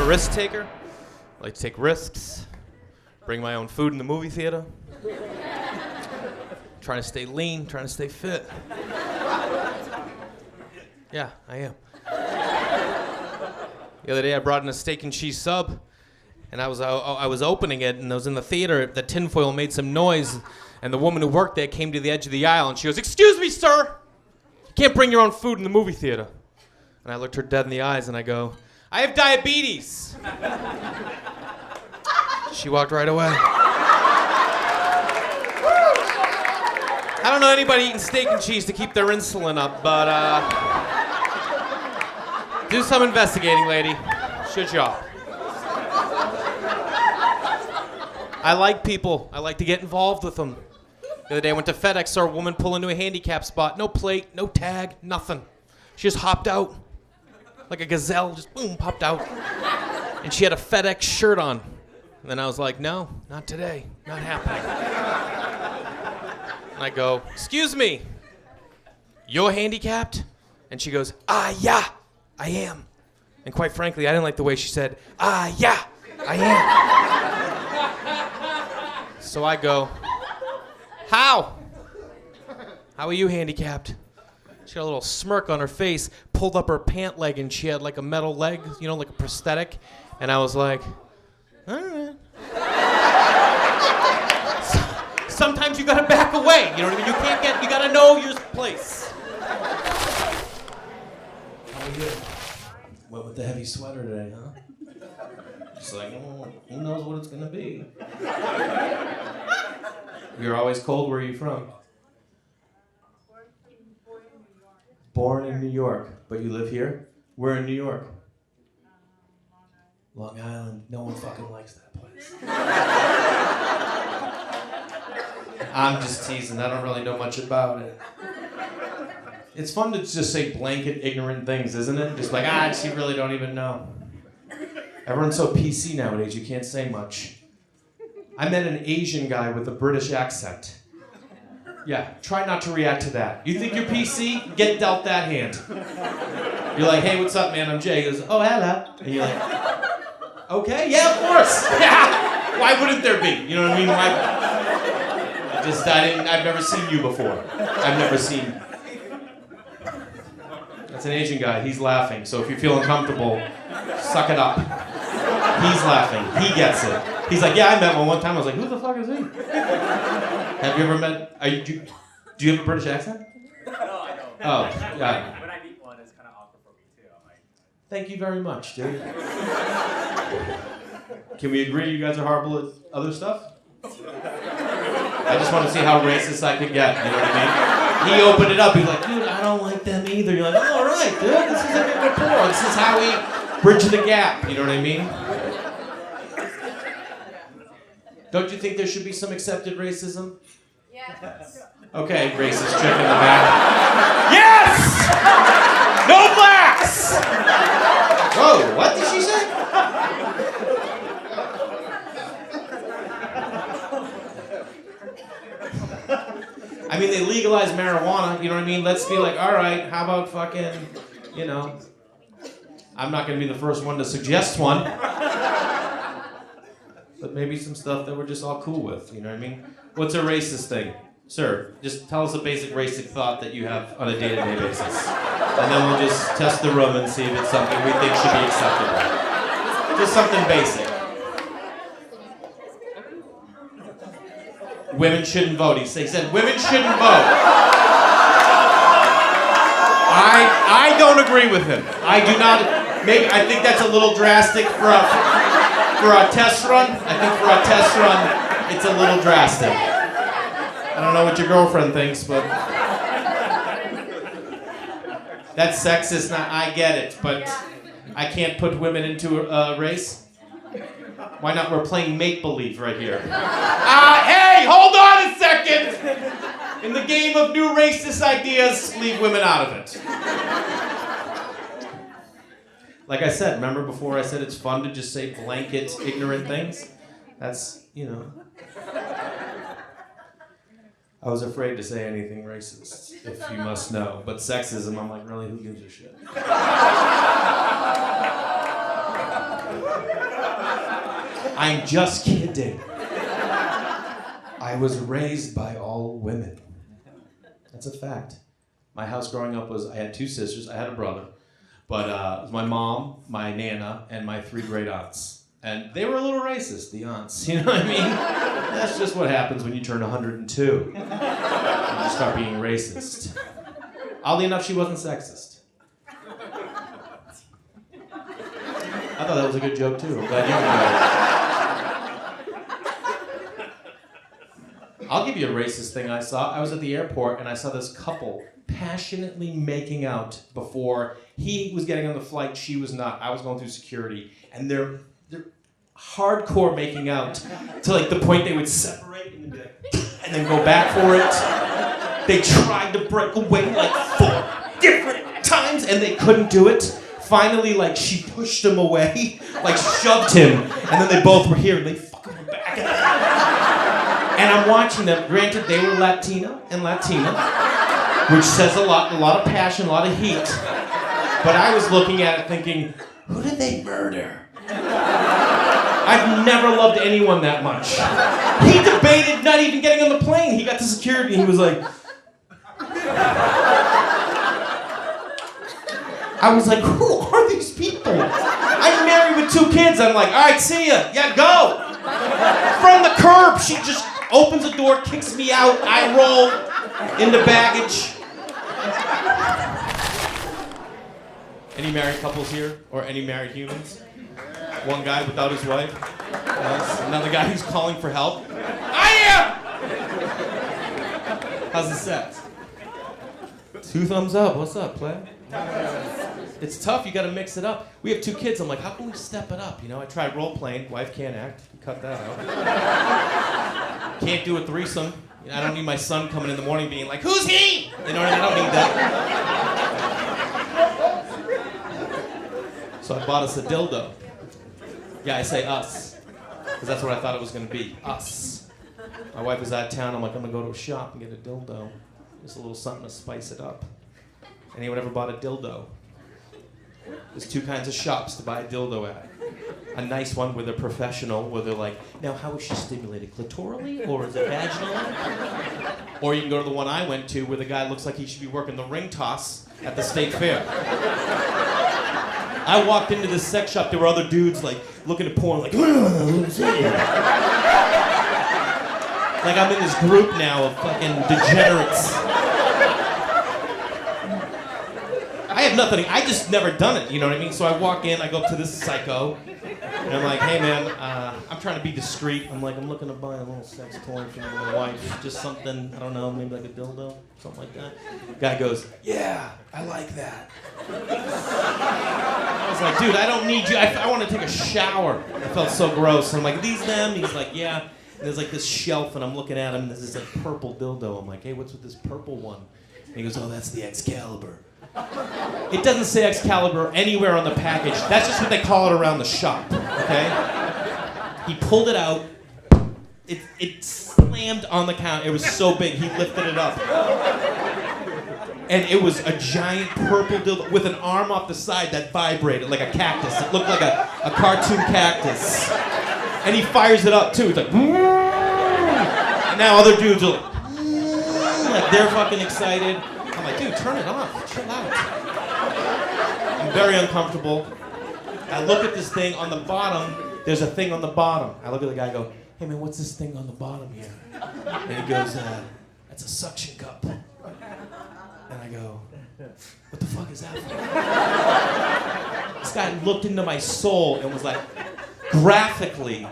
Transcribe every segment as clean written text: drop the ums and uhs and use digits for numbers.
a risk taker. I like to take risks. Bring my own food in the movie theater. Trying to stay lean, trying to stay fit. Yeah, I am. The other day I brought in a steak and cheese sub, and I was opening it, and I was in the theater. The tinfoil made some noise, and the woman who worked there came to the edge of the aisle, and she goes, "Excuse me, sir, you can't bring your own food in the movie theater." And I looked her dead in the eyes, and I go, "I have diabetes." She walked right away. I don't know anybody eating steak and cheese to keep their insulin up, but do some investigating, lady. Good job. I like people. I like to get involved with them. The other day I went to FedEx, saw a woman pull into a handicap spot. No plate, no tag, nothing. She just hopped out. Like a gazelle, just boom, popped out. And she had a FedEx shirt on. And then I was like, no, not today. Not happening. And I go, "Excuse me, you're handicapped?" And she goes, "Yeah, I am." And quite frankly, I didn't like the way she said, "Yeah, I am." So I go, How are you handicapped?" She got a little smirk on her face, pulled up her pant leg, and she had like a metal leg, you know, like a prosthetic. And I was like, all right. Sometimes you gotta back away, you know what I mean? You gotta know your place. How are you? Went with the heavy sweater today, huh? Just like, who knows what it's gonna be? You're always cold. Where are you from? Born in New York, but you live here? Where in New York? Long Island. No one fucking likes that place. I'm just teasing. I don't really know much about it. It's fun to just say blanket ignorant things, isn't it? Just like, you really don't even know. Everyone's so PC nowadays, you can't say much. I met an Asian guy with a British accent. Yeah, try not to react to that. You think you're PC? Get dealt that hand. You're like, "Hey, what's up, man? I'm Jay." He goes, "Oh, hello." And you're like, "Okay, yeah, of course." Yeah. Why wouldn't there be? You know what I mean? I've never seen you before. I've never seen. That's an Asian guy. He's laughing. So if you feel uncomfortable, suck it up. He's laughing. He gets it. He's like, "Yeah, I met one time." I was like, "Who the fuck is he?" Have you ever met? Do you have a British accent? No, I don't. Oh, yeah. When I meet one, it's kind of awkward for me too. I'm like, Thank you very much, dude. Can we agree you guys are horrible at other stuff? I just want to see how racist I can get, you know what I mean? He opened it up, he's like, "Dude, I don't like them either." You're like, "All right, dude, this is a good rapport. This is how we bridge the gap," you know what I mean? Don't you think there should be some accepted racism? Yes. Okay, racist chick in the back. Yes! No blacks! Whoa, what did she say? I mean, they legalized marijuana, you know what I mean? Let's be like, all right, how about fucking, you know, I'm not going to be the first one to suggest one. But maybe some stuff that we're just all cool with, you know what I mean? What's a racist thing? Sir, just tell us a basic racist thought that you have on a day-to-day basis. And then we'll just test the room and see if it's something we think should be acceptable. Just something basic. Women shouldn't vote. He said women shouldn't vote. I don't agree with him. I do not. I think that's a little drastic for a test run. I think for a test run, it's a little drastic. I don't know what your girlfriend thinks, but that's sexist. I get it, but I can't put women into a race. Why not? We're playing make-believe right here. Hey, hold on a second! In the game of new racist ideas, leave women out of it. Like I said, remember before I said it's fun to just say blanket ignorant things? That's, you know. I was afraid to say anything racist, if you must know. But sexism, I'm like, really, who gives a shit? I'm just kidding. I was raised by all women. That's a fact. My house growing up was, I had 2 sisters, I had a brother, but it was my mom, my nana, and my 3 great aunts. And they were a little racist, the aunts, you know what I mean? That's just what happens when you turn 102. And you start being racist. Oddly enough, she wasn't sexist. I thought that was a good joke too. I'm glad you enjoyed it. I'll give you a racist thing I saw. I was at the airport and I saw this couple passionately making out before he was getting on the flight, she was not. I was going through security, and they're hardcore making out to like the point they would separate and then be like, and then go back for it. They tried to break away like 4 different times and they couldn't do it. Finally, like, she pushed him away, like shoved him, and then they both were here and they fucking went back. And I'm watching them. Granted, they were Latina, which says a lot of passion, a lot of heat. But I was looking at it thinking, who did they murder? I've never loved anyone that much. He debated not even getting on the plane. He got to security and he was like... I was like, who are these people? I'm married with 2 kids. I'm like, all right, see ya. Yeah, go. From the curb, she just opens the door, kicks me out. I roll into baggage. Any married couples here? Or any married humans? One guy without his wife. Yes. Another guy who's calling for help. I am! How's the sex? 2 thumbs up. What's up, play? It's tough, you gotta mix it up. We have 2 kids, I'm like, how can we step it up? You know, I tried role playing, wife can't act, cut that out. Can't do a threesome. You know, I don't need my son coming in the morning being like, who's he? You know what I mean? I don't need that. So I bought us a dildo. Yeah, I say us, because that's what I thought it was gonna be, us. My wife was out of town, I'm like, I'm gonna go to a shop and get a dildo. Just a little something to spice it up. Anyone ever bought a dildo? There's 2 kinds of shops to buy a dildo at. A nice one where they're professional, where they're like, now how is she stimulated? Clitorally or is it vaginally? Or you can go to the one I went to where the guy looks like he should be working the ring toss at the state fair. I walked into this sex shop, there were other dudes like looking at porn like, who's it? Like I'm in this group now of fucking degenerates. I have nothing, I just never done it, you know what I mean? So I walk in, I go up to this psycho, and I'm like, hey man, I'm trying to be discreet. I'm like, I'm looking to buy a little sex toy for my wife. Just something, I don't know, maybe like a dildo, something like that. Guy goes, yeah, I like that. I was like, dude, I don't need you, I want to take a shower. I felt so gross. I'm like, these them? He's like, yeah. And there's like this shelf, and I'm looking at him, and there's this like purple dildo. I'm like, hey, what's with this purple one? And he goes, oh, that's the Excalibur. It doesn't say Excalibur anywhere on the package. That's just what they call it around the shop, okay? He pulled it out. It slammed on the counter. It was so big, he lifted it up. And it was a giant purple dildo with an arm off the side that vibrated like a cactus. It looked like a cartoon cactus. And he fires it up too. It's like, and now other dudes are like they're fucking excited. I'm like, dude, turn it off. Chill out. I'm very uncomfortable. I look at this thing on the bottom. There's a thing on the bottom. I look at the guy and go, hey man, what's this thing on the bottom here? And he goes, that's a suction cup. And I go, what the fuck is that for? This guy looked into my soul and was like, graphically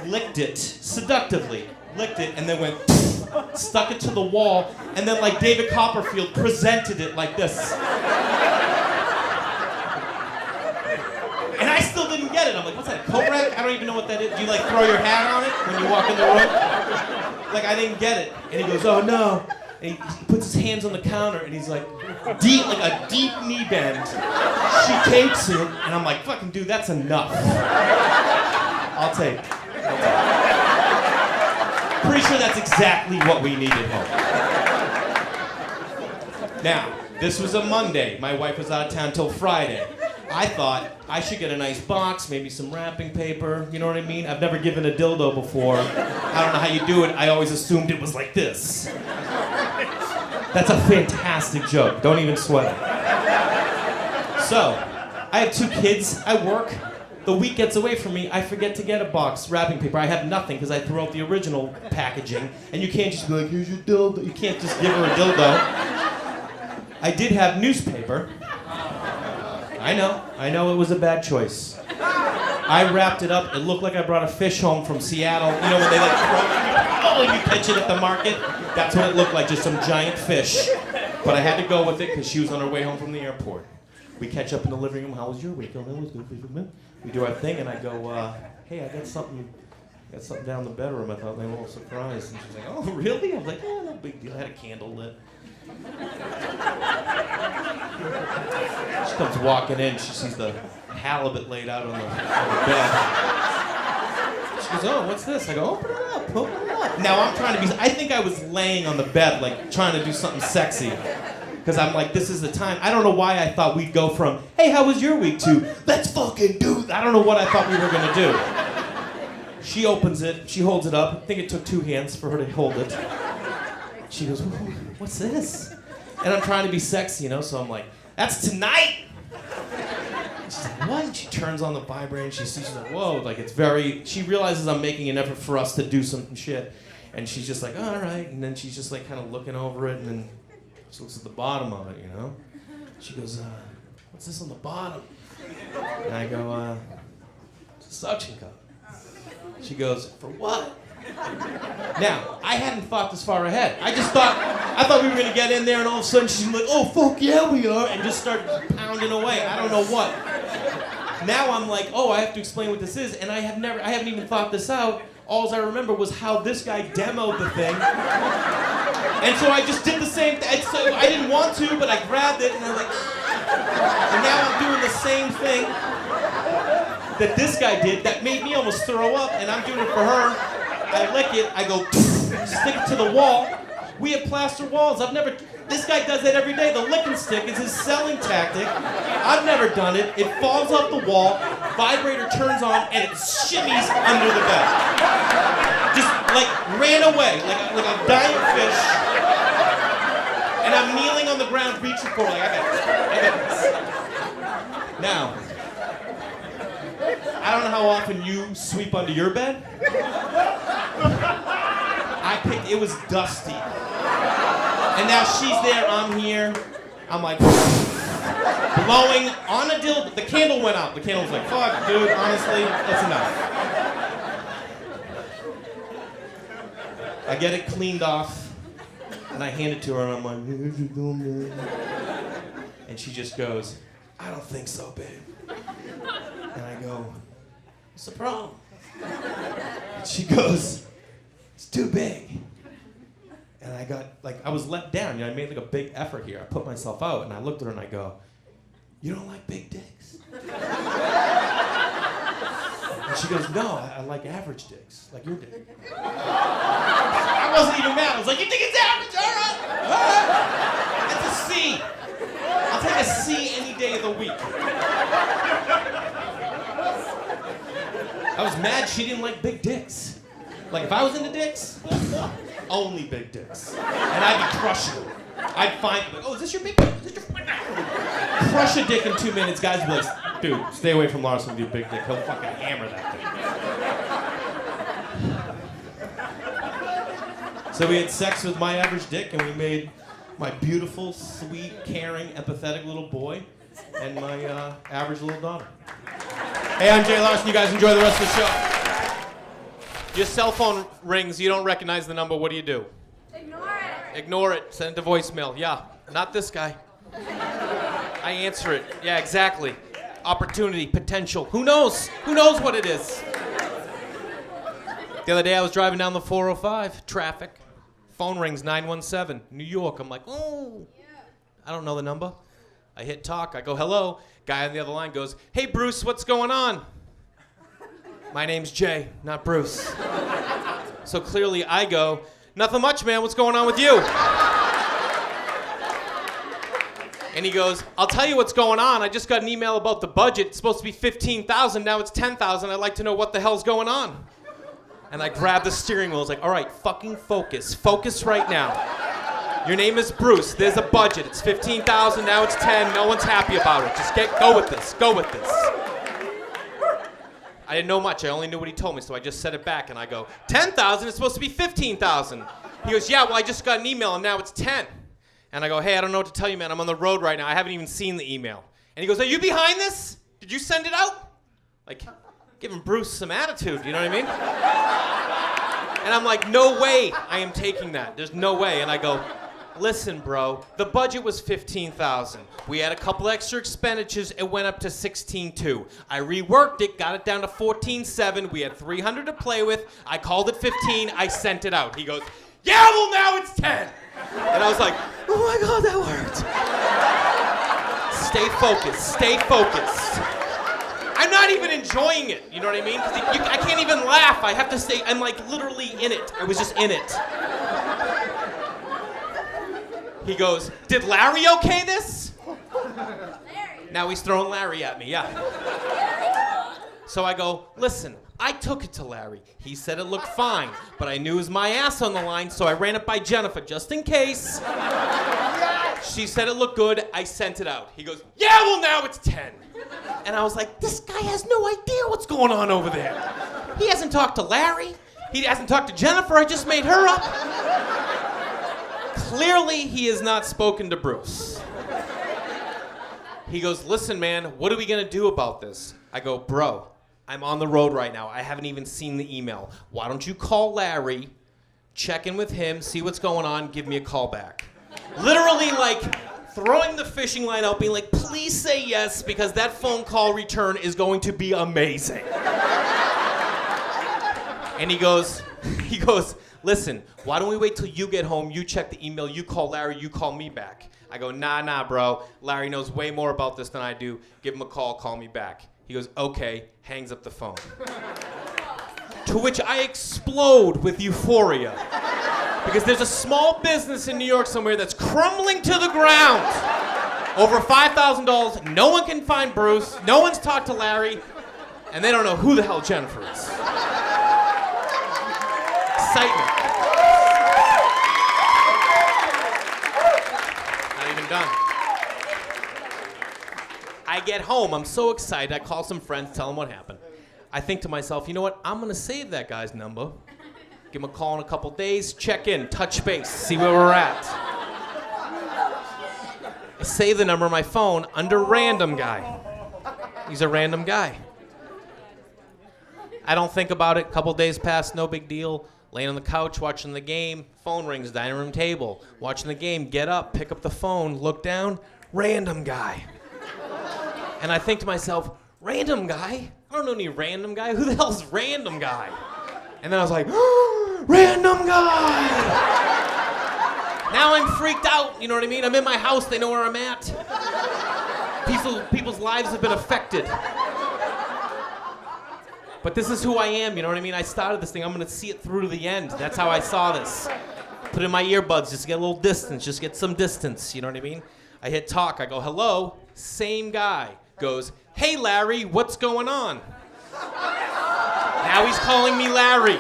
licked it, seductively licked it, and then went, stuck it to the wall, and then like David Copperfield presented it like this. And I still didn't get it. I'm like, what's that, a coat rack? I don't even know what that is. Do you like throw your hat on it when you walk in the room? Like I didn't get it. And he goes, oh no. And he puts his hands on the counter and he's like, deep, like a deep knee bend. She takes it, and I'm like, fucking dude, that's enough. I'll take it. Pretty sure that's exactly what we needed home. Now, this was a Monday. My wife was out of town till Friday. I thought I should get a nice box, maybe some wrapping paper, you know what I mean? I've never given a dildo before. I don't know how you do it. I always assumed it was like this. That's a fantastic joke. Don't even sweat it. So, I have 2 kids. I work. The week gets away from me. I forget to get a box wrapping paper. I have nothing because I threw out the original packaging. And you can't just be like, here's your dildo. You can't just give her a dildo. I did have newspaper. I know it was a bad choice. I wrapped it up. It looked like I brought a fish home from Seattle. You know when they like throw you catch it at the market? That's what it looked like, just some giant fish. But I had to go with it because she was on her way home from the airport. We catch up in the living room. How was your week? Oh, that was good. We do our thing, and I go, hey, I got something down the bedroom. I thought they were all surprised. And she's like, oh, really? I was like, yeah, no big deal. I had a candle lit. She comes walking in. She sees the halibut laid out on the bed. She goes, oh, what's this? I go, open it up. Now I'm trying to be, I think I was laying on the bed, like trying to do something sexy. Because I'm like, this is the time. I don't know why I thought we'd go from, hey, how was your week, to, let's fucking do that. I don't know what I thought we were going to do. She opens it. She holds it up. I think it took 2 hands for her to hold it. She goes, what's this? And I'm trying to be sexy, you know, so I'm like, that's tonight. She's like, what? And she turns on the vibrator and she's like, whoa, like it's very, she realizes I'm making an effort for us to do some shit. And she's just like, all right. And then she's just like kind of looking over it and then she looks at the bottom of it, you know? She goes, what's this on the bottom? And I go, it's a suction cup. She goes, for what? Now, I hadn't thought this far ahead. I thought we were gonna get in there and all of a sudden she's like, oh, fuck yeah, we are, and just start pounding away. I don't know what. Now I'm like, oh, I have to explain what this is, and I haven't even thought this out. All I remember was how this guy demoed the thing. And so I just did the same thing. So I didn't want to, but I grabbed it and I was like, and now I'm doing the same thing that this guy did that made me almost throw up, and I'm doing it for her. I lick it, I go, stick it to the wall. We have plaster walls. This guy does that every day. The licking stick is his selling tactic. I've never done it. It falls off the wall, vibrator turns on, and it shimmies under the bed. Just like ran away, like a dying fish. And I'm kneeling on the ground, reaching for it, like, I got this. Now, I don't know how often you sweep under your bed. It was dusty. And now she's there, I'm here. I'm like, blowing on a dildo. The candle went out. The candle was like, fuck, dude, honestly, that's enough. I get it cleaned off, and I hand it to her, and I'm like, here's your dildo. And she just goes, I don't think so, babe. And I go, what's the problem? And she goes, it's too big. And I got, I was let down. You know, I made a big effort here. I put myself out, and I looked at her and I go, you don't like big dicks? And she goes, no, I like average dicks, like your dick. I wasn't even mad. I was like, you think it's average? All right. It's a C. I'll take a C any day of the week. I was mad she didn't like big dicks. Like, if I was into dicks, only big dicks. And I'd be crushing them. I'd find, oh, is this your big dick? Is this your big dick? Crush a dick in 2 minutes. Guys be like, dude, stay away from Larson with your big dick. He'll fucking hammer that thing. So we had sex with my average dick, and we made my beautiful, sweet, caring, empathetic little boy and my average little daughter. Hey, I'm Jay Larson. You guys enjoy the rest of the show. Your cell phone rings, you don't recognize the number, what do you do? Ignore it. Ignore it, send it to voicemail. Yeah, not this guy. I answer it. Yeah, exactly. Opportunity, potential. Who knows? Who knows what it is? The other day I was driving down the 405, traffic. Phone rings, 917, New York. I'm like, oh. I don't know the number. I hit talk, I go, hello. Guy on the other line goes, hey Bruce, what's going on? My name's Jay, not Bruce. So clearly I go, nothing much, man. What's going on with you? And he goes, I'll tell you what's going on. I just got an email about the budget. It's supposed to be $15,000. Now it's $10,000. I'd like to know what the hell's going on. And I grabbed the steering wheel. I was like, all right, fucking focus. Focus right now. Your name is Bruce. There's a budget. It's $15,000. Now it's 10. No one's happy about it. Just go with this. Go with this. I didn't know much. I only knew what he told me, so I just set it back and I go, 10,000? It's supposed to be 15,000. He goes, yeah, well, I just got an email and now it's 10. And I go, hey, I don't know what to tell you, man. I'm on the road right now. I haven't even seen the email. And he goes, are you behind this? Did you send it out? Like, giving Bruce some attitude, you know what I mean? And I'm like, no way I am taking that. There's no way. And I go, listen, bro, the budget was $15,000. We had a couple extra expenditures. It went up to $16,200. I reworked it, got it down to $14,700. We had $300 to play with. I called it $15,000. I sent it out. He goes, yeah, well, now it's 10. And I was like, oh my God, that worked. Stay focused. Stay focused. I'm not even enjoying it. You know what I mean? 'Cause I can't even laugh. I have to stay. I'm like literally in it. I was just in it. He goes, did Larry okay this? Now he's throwing Larry at me, yeah. So I go, listen, I took it to Larry. He said it looked fine, but I knew it was my ass on the line, so I ran it by Jennifer just in case. She said it looked good. I sent it out. He goes, yeah, well, now it's 10. And I was like, this guy has no idea what's going on over there. He hasn't talked to Larry. He hasn't talked to Jennifer. I just made her up. Clearly, he has not spoken to Bruce. He goes, listen, man, what are we going to do about this? I go, bro, I'm on the road right now. I haven't even seen the email. Why don't you call Larry, check in with him, see what's going on, give me a call back. Literally, like, throwing the fishing line out, being like, please say yes, because that phone call return is going to be amazing. And he goes, listen, why don't we wait till you get home, you check the email, you call Larry, you call me back. I go, nah, bro. Larry knows way more about this than I do. Give him a call me back. He goes, okay, hangs up the phone. To which I explode with euphoria. Because there's a small business in New York somewhere that's crumbling to the ground. Over $5,000, no one can find Bruce, no one's talked to Larry, and they don't know who the hell Jennifer is. Excitement. Not even done. I get home, I'm so excited, I call some friends, tell them what happened. I think to myself, you know what, I'm gonna save that guy's number. Give him a call in a couple days, check in, touch base, see where we're at. I save the number on my phone under random guy. He's a random guy. I don't think about it, couple days pass, no big deal. Laying on the couch, watching the game, phone rings, dining room table. Watching the game, get up, pick up the phone, look down, random guy. And I think to myself, random guy? I don't know any random guy. Who the hell's random guy? And then I was like, random guy! Now I'm freaked out, you know what I mean? I'm in my house, they know where I'm at. People's lives have been affected. But this is who I am, you know what I mean? I started this thing, I'm gonna see it through to the end. That's how I saw this. Put in my earbuds, just get a little distance, just get some distance, you know what I mean? I hit talk, I go, hello, same guy. Goes, hey Larry, what's going on? Now he's calling me Larry.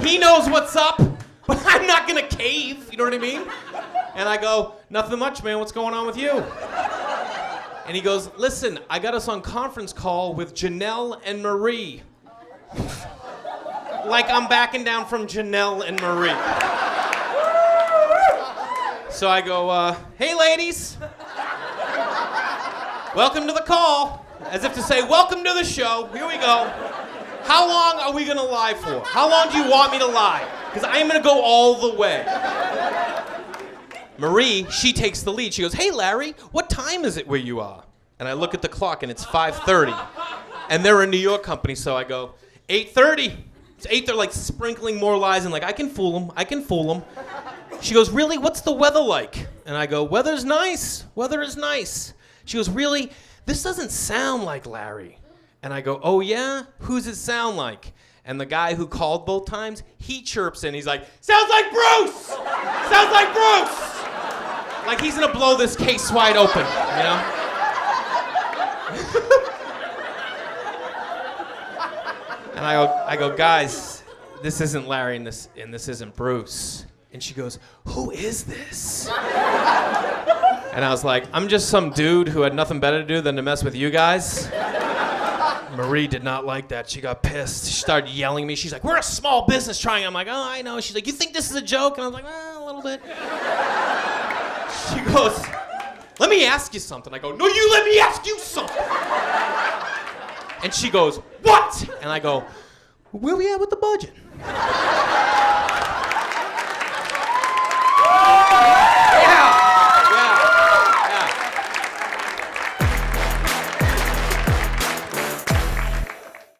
He knows what's up, but I'm not gonna cave, you know what I mean? And I go, nothing much, man, what's going on with you? And he goes, listen, I got us on conference call with Janelle and Marie. Like I'm backing down from Janelle and Marie. So I go, hey ladies. Welcome to the call. As if to say, welcome to the show. Here we go. How long are we gonna lie for? How long do you want me to lie? Because I am gonna go all the way. Marie, she takes the lead. She goes, hey Larry, what time is it where you are? And I look at the clock and it's 5:30. And they're a New York company, so I go, 8:30. It's 8, they're like sprinkling more lies and like, I can fool them. She goes, really, what's the weather like? And I go, weather is nice. She goes, really? This doesn't sound like Larry. And I go, oh yeah? Who's it sound like? And the guy who called both times, he chirps in. He's like, sounds like Bruce! Sounds like Bruce! Like he's gonna blow this case wide open, you know? And I go, guys, this isn't Larry and this isn't Bruce. And she goes, who is this? And I was like, I'm just some dude who had nothing better to do than to mess with you guys. Marie did not like that. She got pissed. She started yelling at me. She's like, we're a small business trying. I'm like, oh, I know. She's like, you think this is a joke? And I was like, a little bit. She goes, let me ask you something. I go, no, you let me ask you something. And she goes, what? And I go, where we at with the budget?